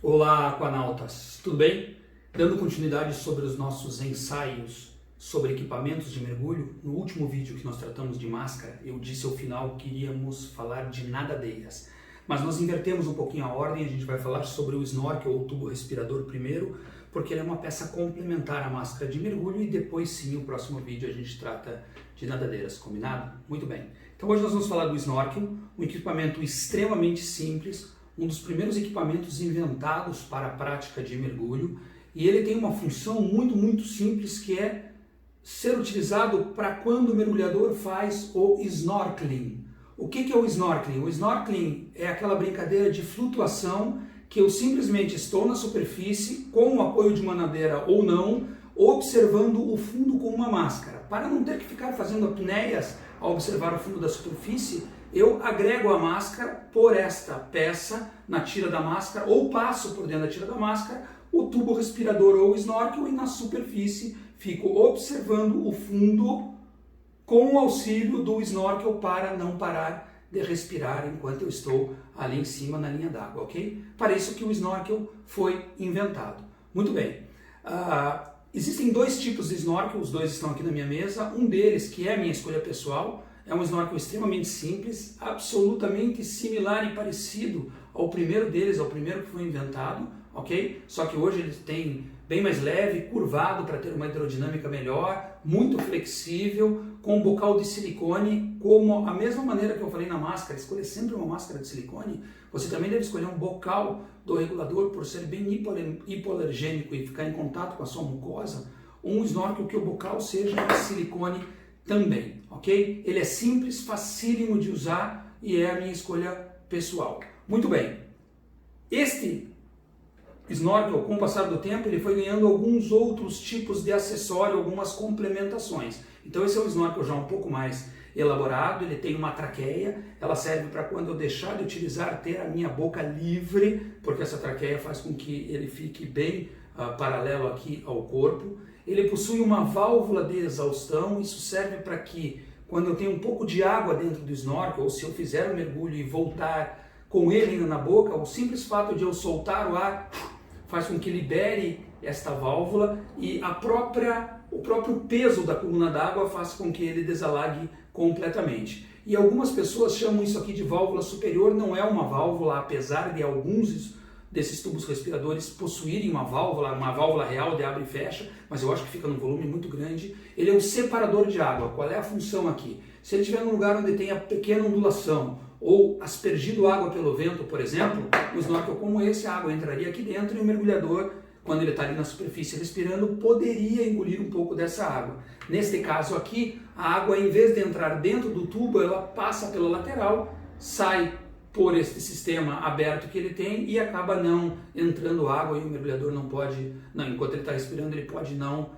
Olá, aquanautas, tudo bem? Dando continuidade sobre os nossos ensaios sobre equipamentos de mergulho, no último vídeo que nós tratamos de máscara, eu disse ao final que iríamos falar de nadadeiras. Mas nós invertemos um pouquinho a ordem, a gente vai falar sobre o snorkel ou tubo respirador primeiro, porque ele é uma peça complementar à máscara de mergulho e depois sim, o próximo vídeo a gente trata de nadadeiras, combinado? Muito bem. Então hoje nós vamos falar do snorkel, um equipamento extremamente simples, um dos primeiros equipamentos inventados para a prática de mergulho, e ele tem uma função muito simples, que é ser utilizado para quando o mergulhador faz o snorkeling. O que é o snorkeling? O snorkeling é aquela brincadeira de flutuação que eu simplesmente estou na superfície, com o apoio de uma nadadeira ou não, observando o fundo com uma máscara. Para não ter que ficar fazendo apneias ao observar o fundo da superfície, eu agrego a máscara por esta peça na tira da máscara, ou passo por dentro da tira da máscara o tubo respirador ou snorkel, e na superfície fico observando o fundo com o auxílio do snorkel para não parar de respirar enquanto eu estou ali em cima na linha d'água, ok? Para isso que o snorkel foi inventado. Muito bem. Existem dois tipos de snorkel, os dois estão aqui na minha mesa. Um deles, que é a minha escolha pessoal, é um snorkel extremamente simples, absolutamente similar e parecido ao primeiro deles, ao primeiro que foi inventado, ok? Só que hoje ele tem bem mais leve, curvado para ter uma hidrodinâmica melhor, muito flexível, com bocal de silicone, como a mesma maneira que eu falei na máscara, escolher sempre uma máscara de silicone, você também deve escolher um bocal do regulador, por ser bem hipoalergênico e ficar em contato com a sua mucosa, um snorkel que o bocal seja de silicone também, ok? Ele é simples, facílimo de usar e é a minha escolha pessoal. Muito bem, este snorkel, com o passar do tempo, ele foi ganhando alguns outros tipos de acessório, algumas complementações. Então esse é um snorkel já um pouco mais elaborado, ele tem uma traqueia, ela serve para quando eu deixar de utilizar, ter a minha boca livre, porque essa traqueia faz com que ele fique bem paralelo aqui ao corpo. Ele possui uma válvula de exaustão, isso serve para que quando eu tenho um pouco de água dentro do snorkel, ou se eu fizer um mergulho e voltar com ele ainda na boca, o simples fato de eu soltar o ar faz com que libere esta válvula, e o próprio peso da coluna d'água faz com que ele desalague completamente. E algumas pessoas chamam isso aqui de válvula superior. Não é uma válvula, apesar de alguns desses tubos respiradores possuírem uma válvula real de abre e fecha, mas eu acho que fica num volume muito grande. Ele é um separador de água. Qual é a função aqui? Se ele estiver num lugar onde tenha pequena ondulação, ou aspergido água pelo vento, por exemplo, um snorkel como esse, a água entraria aqui dentro e o mergulhador, quando ele está ali na superfície respirando, poderia engolir um pouco dessa água. Neste caso aqui, a água, em vez de entrar dentro do tubo, ela passa pela lateral, sai por este sistema aberto que ele tem e acaba não entrando água, e o mergulhador não pode, enquanto ele está respirando, ele pode não,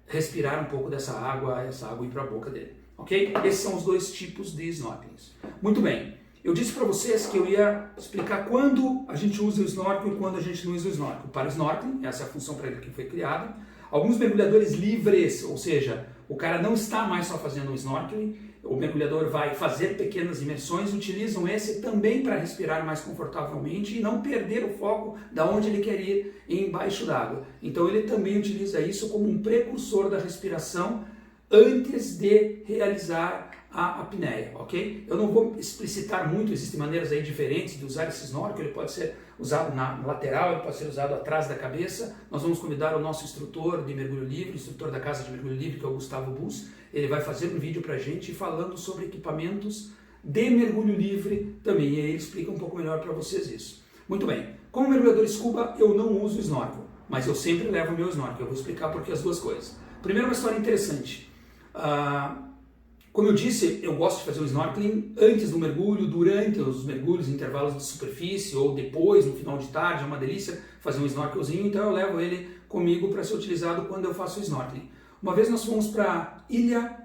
respirar um pouco dessa água ir para a boca dele. Ok? Esses são os dois tipos de snorkelings. Muito bem, eu disse para vocês que eu ia explicar quando a gente usa o snorkel e quando a gente não usa o snorkel. Para o snorkeling, essa é a função para ele que foi criada. Alguns mergulhadores livres, ou seja, o cara não está mais só fazendo um snorkeling, o mergulhador vai fazer pequenas imersões, utilizam esse também para respirar mais confortavelmente e não perder o foco da onde ele quer ir embaixo d'água. Então ele também utiliza isso como um precursor da respiração antes de realizar a apneia, ok? Eu não vou explicitar muito, existem maneiras aí diferentes de usar esse snorkel. Ele pode ser usado na lateral, ele pode ser usado atrás da cabeça. Nós vamos convidar o nosso instrutor de mergulho livre, instrutor da Casa de Mergulho Livre, que é o Gustavo Bus. Ele vai fazer um vídeo pra gente falando sobre equipamentos de mergulho livre também, e aí ele explica um pouco melhor para vocês isso. Muito bem, como mergulhador scuba eu não uso snorkel, mas eu sempre levo meu snorkel. Eu vou explicar por que as duas coisas. Primeiro, uma história interessante. Como eu disse, eu gosto de fazer o snorkeling antes do mergulho, durante os mergulhos, intervalos de superfície, ou depois, no final de tarde. É uma delícia fazer um snorkelzinho, então eu levo ele comigo para ser utilizado quando eu faço o snorkeling. Uma vez nós fomos para a Ilha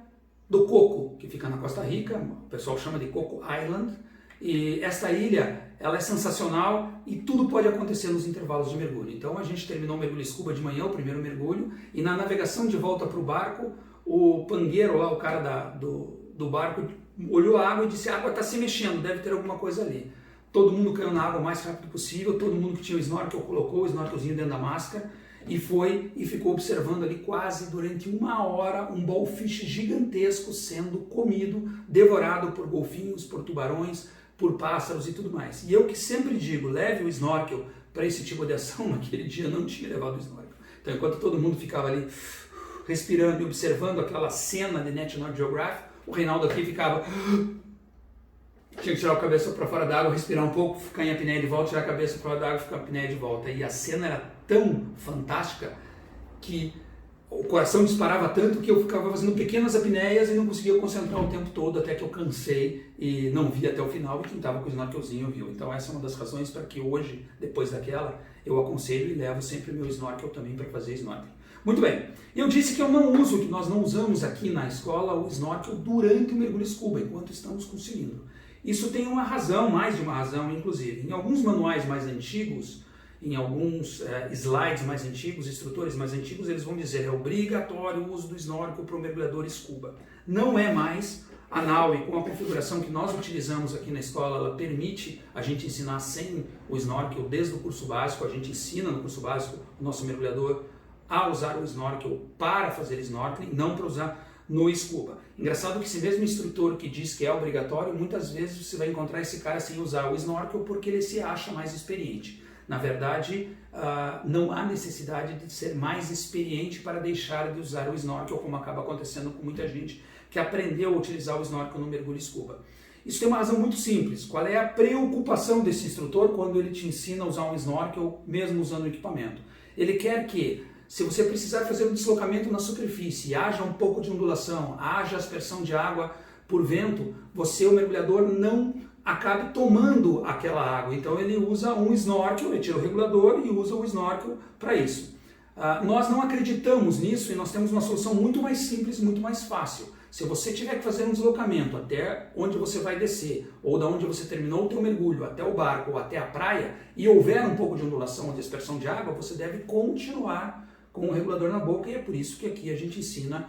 do Coco, que fica na Costa Rica, o pessoal chama de Coco Island, e esta ilha, ela é sensacional e tudo pode acontecer nos intervalos de mergulho. Então a gente terminou o mergulho scuba de manhã, o primeiro mergulho, e na navegação de volta para o barco, o pangueiro lá, o cara do barco, olhou a água e disse: a água está se mexendo, deve ter alguma coisa ali. todo mundo caiu na água o mais rápido possível, todo mundo que tinha o snorkel colocou o snorkelzinho dentro da máscara e foi e ficou observando ali quase durante 1 hora um bowfish gigantesco sendo comido, devorado por golfinhos, por tubarões, por pássaros e tudo mais. E eu que sempre digo, leve o snorkel para esse tipo de ação, naquele dia não tinha levado o snorkel. Então enquanto todo mundo ficava ali respirando e observando aquela cena de National Geographic, o Reinaldo aqui ficava... Tinha que tirar a cabeça para fora d'água, respirar um pouco, ficar em apneia de volta, tirar a cabeça para fora d'água, ficar em apneia de volta. E a cena era tão fantástica que o coração disparava tanto que eu ficava fazendo pequenas apneias e não conseguia concentrar o tempo todo, até que eu cansei e não vi até o final, e quem estava com o snorkelzinho viu. Então essa é uma das razões para que hoje, depois daquela, eu aconselho e levo sempre meu snorkel também para fazer snorkeling. Muito bem, eu disse que eu não uso, que nós não usamos aqui na escola o snorkel durante o mergulho scuba, enquanto estamos com o cilindro. Isso tem uma razão, mais de uma razão, inclusive. Em alguns manuais mais antigos, em alguns slides mais antigos, instrutores mais antigos, eles vão dizer é obrigatório o uso do snorkel para o mergulhador scuba. Não é mais. A NAUI, com a configuração que nós utilizamos aqui na escola, ela permite a gente ensinar sem o snorkel desde o curso básico. A gente ensina no curso básico o nosso mergulhador a usar o snorkel para fazer snorkeling, não para usar no scuba. Engraçado que esse mesmo instrutor que diz que é obrigatório, muitas vezes você vai encontrar esse cara sem usar o snorkel porque ele se acha mais experiente. Na verdade, não há necessidade de ser mais experiente para deixar de usar o snorkel, como acaba acontecendo com muita gente que aprendeu a utilizar o snorkel no mergulho scuba. Isso tem uma razão muito simples. Qual é a preocupação desse instrutor quando ele te ensina a usar um snorkel, mesmo usando o equipamento? Ele quer que, se você precisar fazer um deslocamento na superfície, haja um pouco de ondulação, haja aspersão de água por vento, você, o mergulhador, não acabe tomando aquela água. Então ele usa um snorkel, ele tira o regulador e usa o snorkel para isso. Nós não acreditamos nisso e nós temos uma solução muito mais simples, muito mais fácil. Se você tiver que fazer um deslocamento até onde você vai descer, ou da onde você terminou o teu mergulho, até o barco ou até a praia, e houver um pouco de ondulação ou de dispersão de água, você deve continuar com o regulador na boca, e é por isso que aqui a gente ensina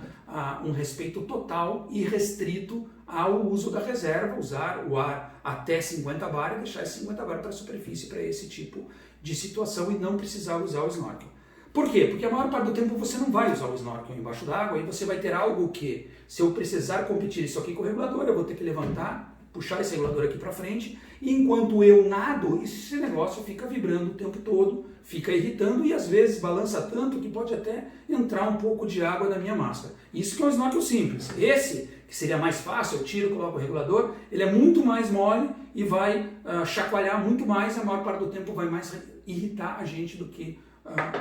um respeito total e restrito ao uso da reserva, usar o ar até 50 bar e deixar esse 50 bar para a superfície para esse tipo de situação e não precisar usar o snorkel. Por quê? Porque a maior parte do tempo você não vai usar o snorkel embaixo d'água e você vai ter algo que, se eu precisar competir isso aqui com o regulador, eu vou ter que levantar, puxar esse regulador aqui para frente, e enquanto eu nado, esse negócio fica vibrando o tempo todo, fica irritando e às vezes balança tanto que pode até entrar um pouco de água na minha máscara. Isso que é um snorkel simples. Esse, que seria mais fácil, eu tiro, coloco o regulador, ele é muito mais mole e vai chacoalhar muito mais, a maior parte do tempo vai mais irritar a gente do que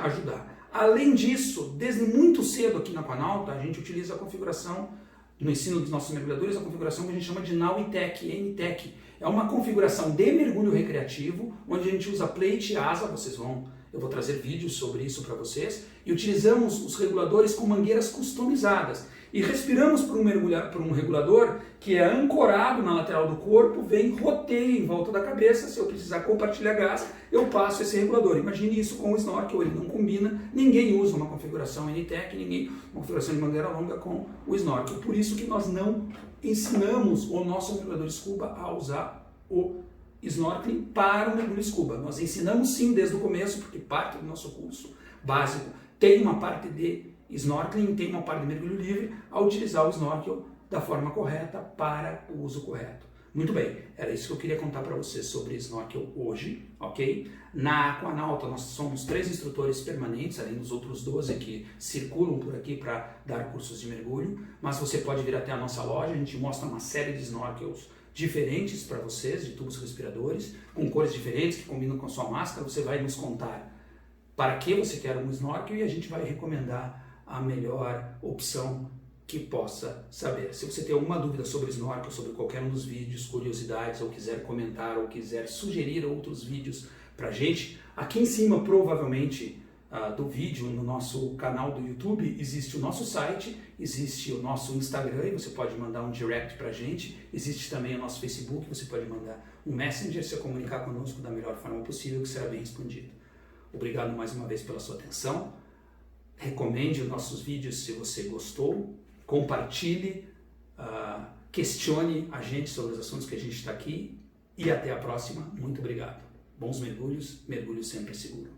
ajudar. Além disso, desde muito cedo aqui na Aquanauta, a gente utiliza a configuração, no ensino dos nossos mergulhadores, a configuração que a gente chama de NAUI-TEC, NTEC. É uma configuração de mergulho recreativo, onde a gente usa plate e asa, eu vou trazer vídeos sobre isso para vocês, e utilizamos os reguladores com mangueiras customizadas. E respiramos por um regulador que é ancorado na lateral do corpo, vem, roteia em volta da cabeça. Se eu precisar compartilhar gás, eu passo esse regulador. Imagine isso com o snorkel, ele não combina, ninguém usa uma configuração NTEC, uma configuração de mangueira longa com o snorkel. Por isso que nós não ensinamos o nosso mergulhador scuba a usar o snorkeling para o mergulho scuba. Nós ensinamos sim desde o começo, porque parte do nosso curso básico tem uma parte de snorkeling, tem uma parte de mergulho livre, a utilizar o snorkel da forma correta para o uso correto. Muito bem, era isso que eu queria contar para vocês sobre snorkel hoje, ok? Na Aquanauta nós somos 3 instrutores permanentes, além dos outros 12 que circulam por aqui para dar cursos de mergulho, mas você pode vir até a nossa loja, a gente mostra uma série de snorkels diferentes para vocês, de tubos respiradores, com cores diferentes que combinam com a sua máscara. Você vai nos contar para que você quer um snorkel e a gente vai recomendar a melhor opção que possa saber. Se você tem alguma dúvida sobre snorkel, sobre qualquer um dos vídeos, curiosidades, ou quiser comentar, ou quiser sugerir outros vídeos para a gente, aqui em cima, provavelmente, do vídeo, no nosso canal do YouTube, existe o nosso site, existe o nosso Instagram, e você pode mandar um direct para a gente, existe também o nosso Facebook, você pode mandar um messenger, se comunicar conosco da melhor forma possível, que será bem respondido. Obrigado mais uma vez pela sua atenção. Recomende os nossos vídeos se você gostou, compartilhe, questione a gente sobre os assuntos que a gente está aqui e até a próxima. Muito obrigado. Bons mergulhos, mergulho sempre seguro.